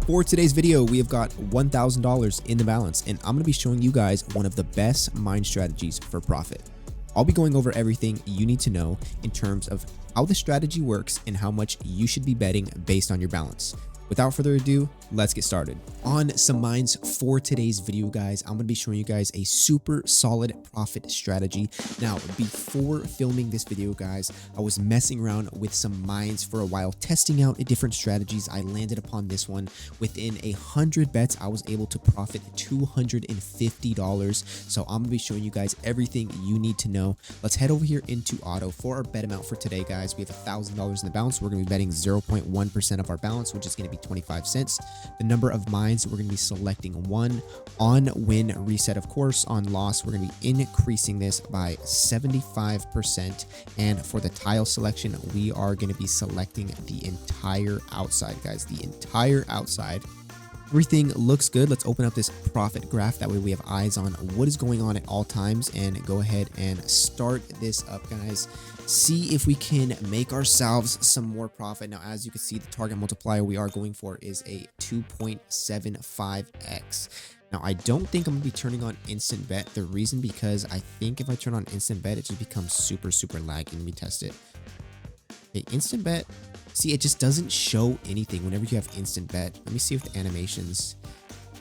For today's video, we have got $1,000 in the balance, and I'm going to be showing you guys one of the best mine strategies for profit. I'll be going over everything you need to know in terms of how the strategy works and how much you should be betting based on your balance. Without further ado, let's get started. On some mines for today's video, guys, I'm going to be showing you guys a super solid profit strategy. Now, before filming this video, guys, I was messing around with some mines for a while, testing out different strategies. I landed upon this one. Within 100 bets, I was able to profit $250. So I'm going to be showing you guys everything you need to know. Let's head over here into auto for our bet amount for today, guys. We have $1,000 in the balance. We're going to be betting 0.1% of our balance, which is going to be 25 cents. The number of mines, we're going to be selecting one. On win reset, of course. On loss, we're going to be increasing this by 75%. And for the tile selection, we are going to be selecting the entire outside, guys, the entire outside. Everything looks good. Let's open up this profit graph. That way we have eyes on what is going on at all times, and go ahead and start this up, guys. See if we can make ourselves some more profit. Now, as you can see, the target multiplier we are going for is a 2.75x. Now, I don't think I'm going to be turning on instant bet. The reason because I think if I turn on instant bet, it just becomes super laggy. Let me test it. Okay, instant bet. See, it just doesn't show anything whenever you have instant bet. Let me see if the animations.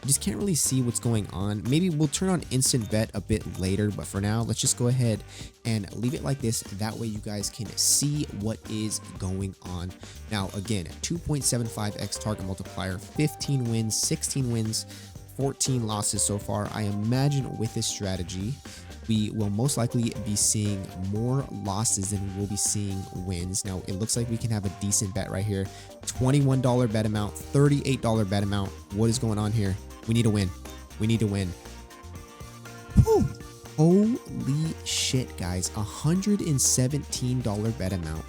You just can't really see what's going on. Maybe we'll turn on instant bet a bit later, but for now, let's just go ahead and leave it like this. That way you guys can see what is going on. Now, again, 2.75x target multiplier, 15 wins, 16 wins, 14 losses so far. I imagine with this strategy, we will most likely be seeing more losses than we will be seeing wins. Now, it looks like we can have a decent bet right here. $21 bet amount, $38 bet amount. What is going on here? We need to win. We need to win. Whew. Holy shit, guys. $117 bet amount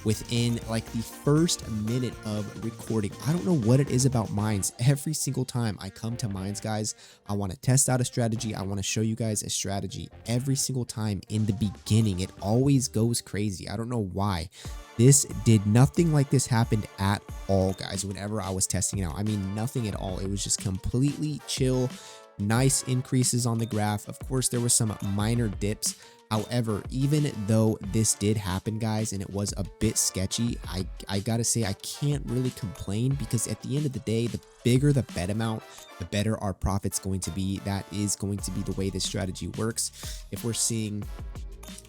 within like the first minute of recording. I don't know what it is about mines. Every single time I come to mines, guys, I want to test out a strategy. I want to show you guys a strategy. Every single time in the beginning, it always goes crazy. I don't know why. Nothing like this happened at all, guys, whenever I was testing it out. I mean, nothing at all. It was just completely chill. Nice increases on the graph. Of course, there were some minor dips. However, even though this did happen, guys, and it was a bit sketchy, I gotta say I can't really complain, because at the end of the day, the bigger the bet amount, the better our profit's going to be. That is going to be the way this strategy works. If we're seeing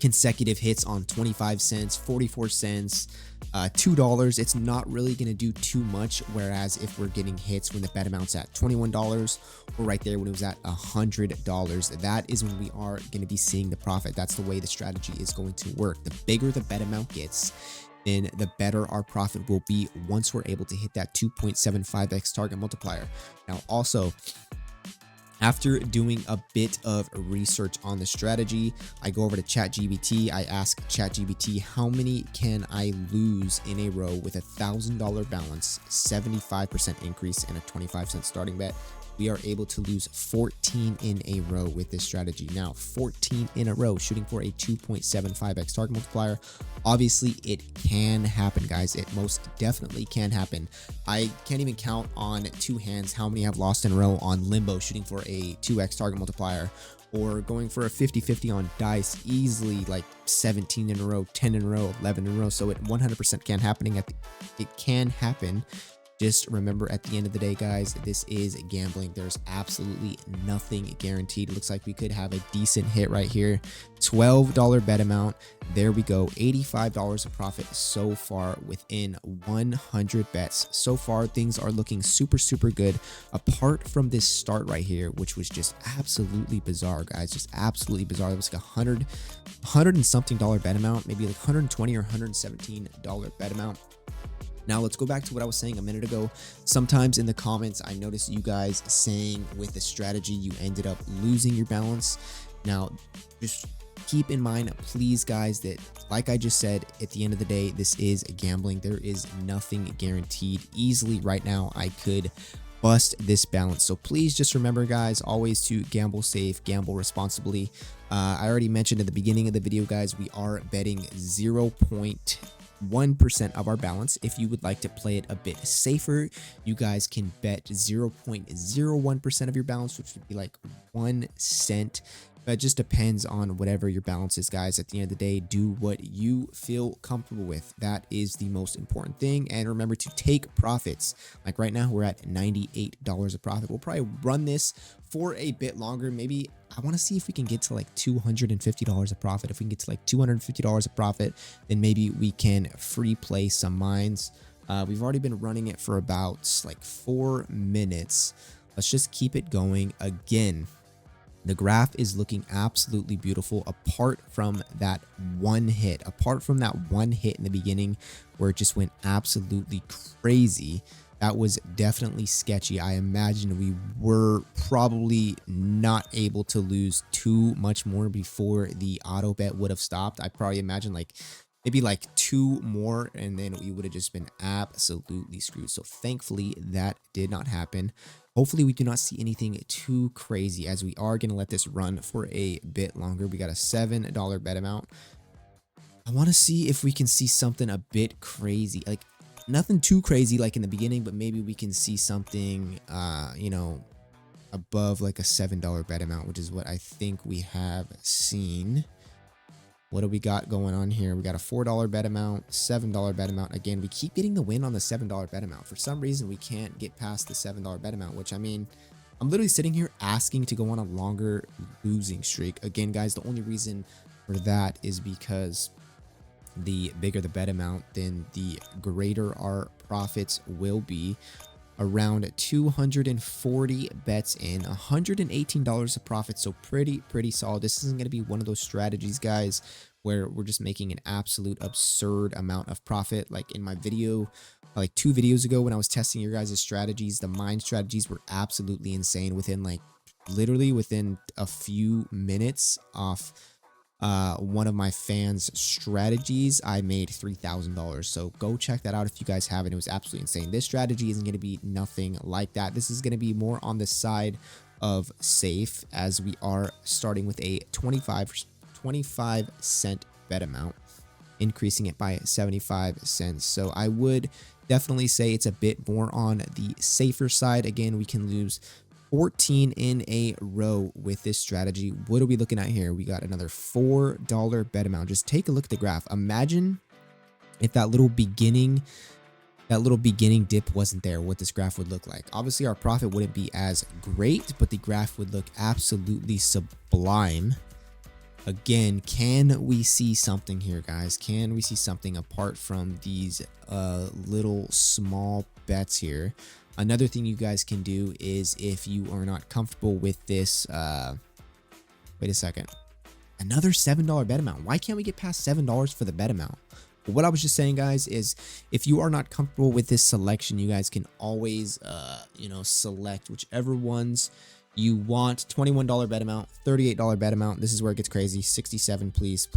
consecutive hits on 25 cents, 44 cents, $2, it's not really going to do too much. Whereas if we're getting hits when the bet amount's at $21, or right there when it was at $100, that is when we are going to be seeing the profit. That's the way the strategy is going to work. The bigger the bet amount gets, then the better our profit will be once we're able to hit that 2.75x target multiplier. Now, also, after doing a bit of research on the strategy, I go over to ChatGPT. I ask ChatGPT, how many can I lose in a row with $1,000 balance, 75% increase, and a 25-cent starting bet? We are able to lose 14 in a row with this strategy. Now, 14 in a row, shooting for a 2.75x target multiplier. Obviously, it can happen, guys. It most definitely can happen. I can't even count on two hands how many I've lost in a row on limbo, shooting for a 2x target multiplier, or going for a 50-50 on dice, easily like 17 in a row, 10 in a row, 11 in a row. So it 100% can happen. It can happen. Just remember, at the end of the day, guys, this is gambling. There's absolutely nothing guaranteed. It looks like we could have a decent hit right here. $12 bet amount. There we go. $85 of profit so far within 100 bets. So far, things are looking super good. Apart from this start right here, which was just absolutely bizarre, guys. Just absolutely bizarre. It was like $100 and something bet amount, maybe like $120 or $117 bet amount. Now, let's go back to what I was saying a minute ago. Sometimes in the comments, I noticed you guys saying with the strategy, you ended up losing your balance. Now, just keep in mind, please, guys, that like I just said, at the end of the day, this is gambling. There is nothing guaranteed. Easily right now, I could bust this balance. So please just remember, guys, always to gamble safe, gamble responsibly. I already mentioned at the beginning of the video, guys, we are betting 0.1% 1% of our balance. If you would like to play it a bit safer, you guys can bet 0.01% of your balance, which would be like 1 cent. But it just depends on whatever your balance is, guys. At the end of the day, do what you feel comfortable with. That is the most important thing. And remember to take profits. Like right now, we're at $98 a profit. We'll probably run this for a bit longer. Maybe I want to see if we can get to like $250 a profit. If we can get to like $250 a profit, then maybe we can free play some mines. We've already been running it for about like 4 minutes. Let's just keep it going. Again, the graph is looking absolutely beautiful apart from that one hit. Apart from that one hit in the beginning where it just went absolutely crazy. That was definitely sketchy. I imagine we were probably not able to lose too much more before the auto bet would have stopped. I probably imagine like maybe like 2 more and then we would have just been absolutely screwed. So thankfully that did not happen. Hopefully we do not see anything too crazy, as we are going to let this run for a bit longer. We got a $7 bet amount. I want to see if we can see something a bit crazy, like nothing too crazy like in the beginning, but maybe we can see something, you know, above like a $7 bet amount, which is what I think we have seen. What do we got going on here? We got a $4 bet amount, $7 bet amount. Again, we keep getting the win on the $7 bet amount. For some reason, we can't get past the $7 bet amount, which I mean, I'm literally sitting here asking to go on a longer losing streak. Again, guys, the only reason for that is because the bigger the bet amount, then the greater our profits will be. Around 240 bets in, $118 of profit, so pretty solid. This isn't going to be one of those strategies, guys, where we're just making an absolute absurd amount of profit. Like in my video, like 2 videos ago when I was testing your guys' strategies, the mine strategies were absolutely insane. Within like literally within a few minutes off one of my fans' strategies, I made $3,000. So go check that out if you guys haven't. It was absolutely insane. This strategy isn't going to be nothing like that. This is going to be more on the side of safe, as we are starting with a 25 cent bet amount, increasing it by 75 cents. So I would definitely say it's a bit more on the safer side. Again, we can lose 14 in a row with this strategy. What are we looking at here? We got another $4 bet amount. Just take a look at the graph. Imagine if that little beginning dip wasn't there, what this graph would look like. Obviously our profit wouldn't be as great, but the graph would look absolutely sublime. Again, can we see something here, guys? Can we see something apart from these little small bets here? Another thing you guys can do is, if you are not comfortable with this, wait a second, another $7 bet amount. Why can't we get past $7 for the bet amount? But what I was just saying, guys, is if you are not comfortable with this selection, you guys can always, you know, select whichever ones you want. $21 bet amount, $38 bet amount. This is where it gets crazy. 67, please.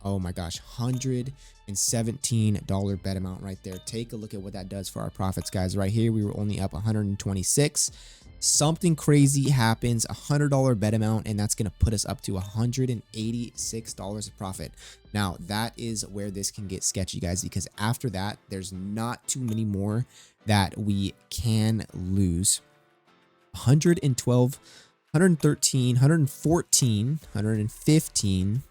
Oh my gosh, $117 bet amount right there. Take a look at what that does for our profits, guys. Right here, we were only up 126. Something crazy happens, $100 bet amount, and that's going to put us up to $186 of profit. Now, that is where this can get sketchy, guys, because after that, there's not too many more that we can lose. 112, 113, 114, 115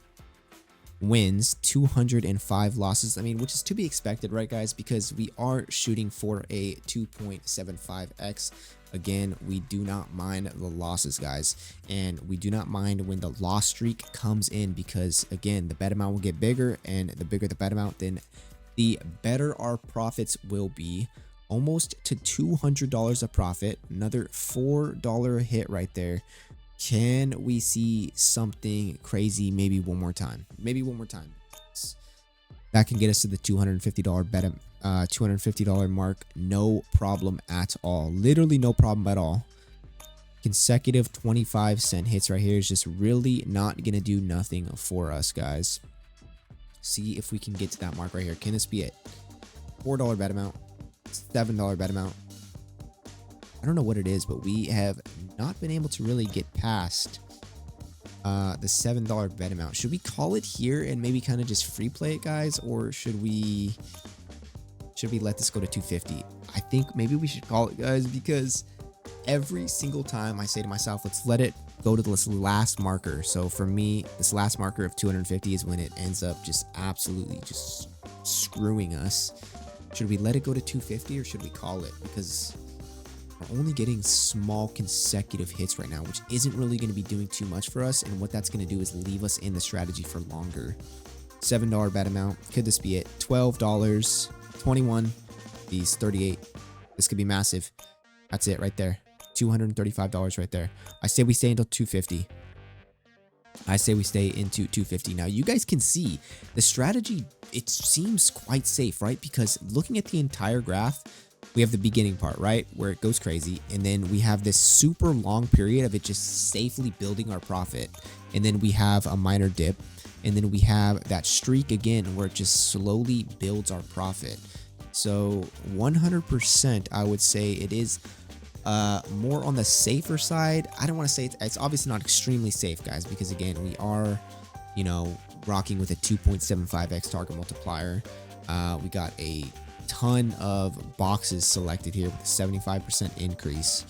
wins, 205 losses. I mean, which is to be expected, right, guys? Because we are shooting for a 2.75x. Again, we do not mind the losses, guys, and we do not mind when the loss streak comes in, because again, the bet amount will get bigger, and the bigger the bet amount, then the better our profits will be. Almost to $200 a profit. Another $4 hit right there. Can we see something crazy maybe one more time? Maybe one more time. That can get us to the $250 bet, $250 mark. No problem at all. Literally no problem at all. Consecutive 25-cent hits right here is just really not going to do nothing for us, guys. See if we can get to that mark right here. Can this be it? $4 bet amount. $7 bet amount. I don't know what it is, but we have not been able to really get past The $7 bet amount. Should we call it here and maybe kind of just free play it, guys? Or should we let this go to 250? I think maybe we should call it, guys, because every single time I say to myself, let's let it go to this last marker. So for me, this last marker of 250 is when it ends up just absolutely just screwing us. Should we let it go to 250 or should we call it? Because we're only getting small consecutive hits right now, which isn't really going to be doing too much for us. And what that's going to do is leave us in the strategy for longer. $7 bet amount. Could this be it? $12, 21, these 38. This could be massive. That's it right there. $235 right there. I say we stay until 250. I say we stay into 250. Now you guys can see the strategy, it seems quite safe, right? Because looking at the entire graph, we have the beginning part, right, where it goes crazy, and then we have this super long period of it just safely building our profit, and then we have a minor dip, and then we have that streak again where it just slowly builds our profit. So 100% I would say it is more on the safer side. I don't want to say it's obviously not extremely safe, guys, because again, we are, you know, rocking with a 2.75x target multiplier. We got a ton of boxes selected here with a 75% increase.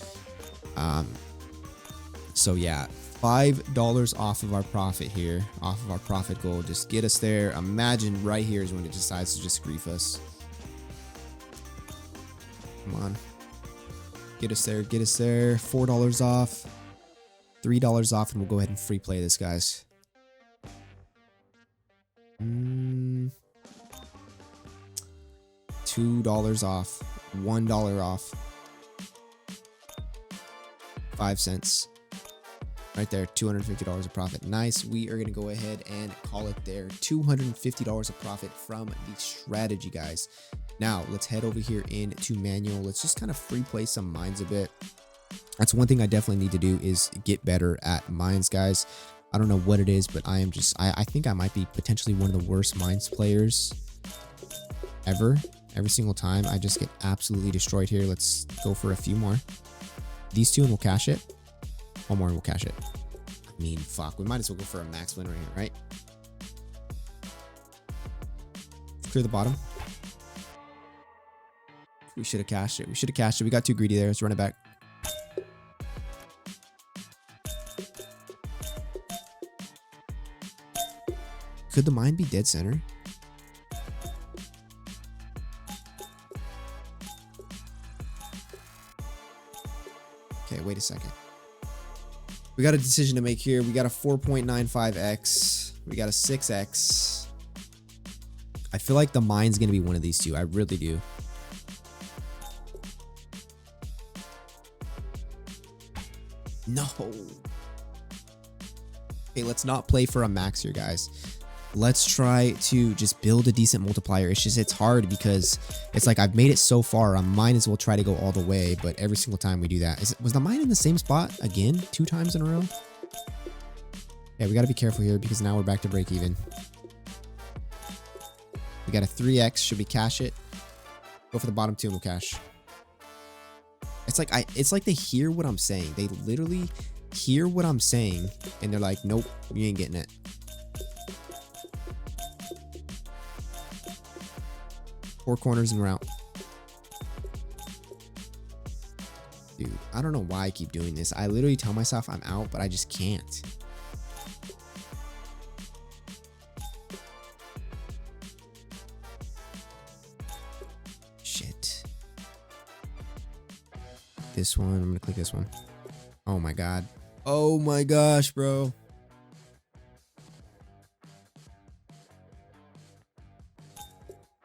So yeah, $5 off of our profit here, off of our profit goal. Just get us there. Imagine right here is when it decides to just grief us. Come on. Get us there, get us there. $4 off, $3 off, and we'll go ahead and free play this, guys. $2 off, $1 off, 5 cents. Right there, $250 of profit. Nice. We are going to go ahead and call it there. $250 of profit from the strategy, guys. Now, let's head over here into manual. Let's just kind of free play some mines a bit. That's one thing I definitely need to do is get better at mines, guys. I don't know what it is, but I am just, I think I might be potentially one of the worst mines players ever. Every single time I just get absolutely destroyed here. Let's go for a few more. These two and we'll cash it. One more and we'll cash it. I mean, fuck. We might as well go for a max win right here, right? Clear the bottom. We should have cashed it. We should have cashed it. We got too greedy there. Let's run it back. Could the mine be dead center? Okay, wait a second. We got a decision to make here. We got a 4.95x. We got a 6x. I feel like the mine's going to be one of these two. I really do. No. Okay, let's not play for a max here, guys. Let's try to just build a decent multiplier. It's just, it's hard because it's like I've made it so far. I might as well try to go all the way, but every single time we do that. Was the mine in the same spot again 2 times in a row? Yeah, we got to be careful here because now we're back to break even. We got a 3x. Should we cash it? Go for the bottom 2 and we'll cash. It's like they hear what I'm saying. They literally hear what I'm saying and they're like, nope, you ain't getting it. Four corners and we're out. Dude, I don't know why I keep doing this. I literally tell myself I'm out, but I just can't. Shit. This one, I'm gonna click this one. Oh my god. Oh my gosh, bro.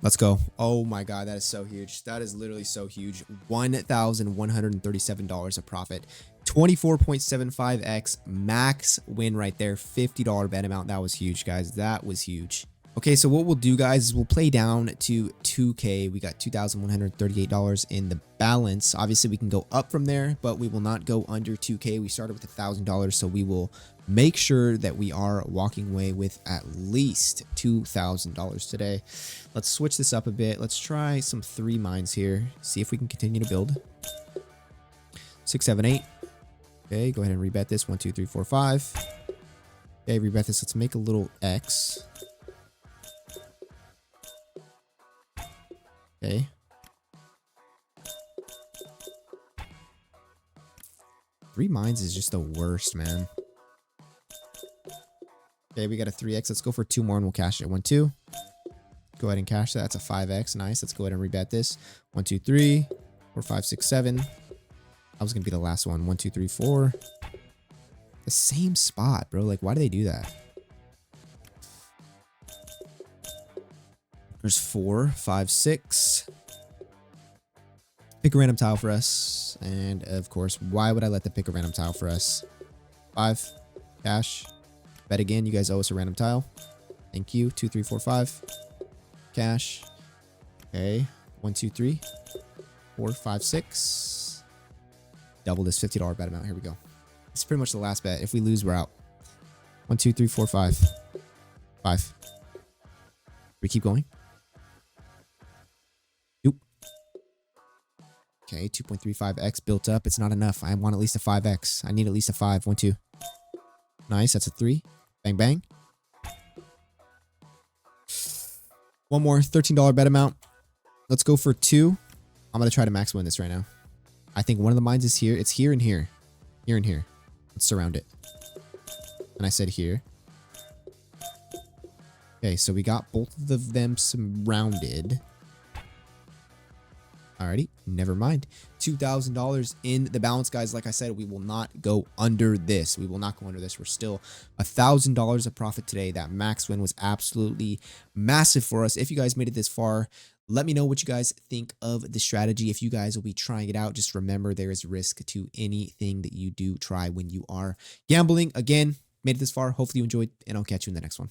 Let's go. Oh my god, that is so huge. That is literally so huge. $1,137 of profit. 24.75x max win right there. $50 bet amount. That was huge, guys. That was huge. Okay, so what we'll do, guys, is we'll play down to 2K. We got $2,138 in the balance. Obviously, we can go up from there, but we will not go under 2K. We started with $1,000, so we will make sure that we are walking away with at least $2,000 today. Let's switch this up a bit. Let's try some 3 mines here. See if we can continue to build. 6, 7, 8. Okay, go ahead and rebet this. 1, 2, 3, 4, 5. Okay, rebet this. Let's make a little X. Okay. Three mines is just the worst, man. Okay, we got a 3x. Let's go for 2 more and we'll cash it. 1, 2. Go ahead and cash that. That's a 5x. Nice. Let's go ahead and rebet this. 1, 2, 3, 4, 5, 6, 7. That was going to be the last one. 1, 2, 3, 4. The same spot, bro. Like, why do they do that? There's 4, 5, 6. Pick a random tile for us. And, of course, why would I let them pick a random tile for us? 5. Cash. Bet again. You guys owe us a random tile. Thank you. 2, 3, 4, 5. Cash. Okay. 1, 2, 3, 4, 5, 6. Double this $50 bet amount. Here we go. It's pretty much the last bet. If we lose, we're out. 1, 2, 3, 4, 5. 5. We keep going. Nope. Okay. 2.35x built up. It's not enough. I want at least a 5x. I need at least a 5. 1, 2. Nice. That's a 3. Bang, bang. One more $13 bet amount. Let's go for 2. I'm going to try to max win this right now. I think one of the mines is here. It's here and here. Here and here. Let's surround it. And I said here. Okay, so we got both of them surrounded. Alrighty, never mind. $2,000 in the balance, guys. Like I said, we will not go under this. We will not go under this. We're still $1,000 of profit today. That max win was absolutely massive for us. If you guys made it this far, let me know what you guys think of the strategy. If you guys will be trying it out, just remember there is risk to anything that you do try when you are gambling. Again, made it this far. Hopefully you enjoyed, and I'll catch you in the next one.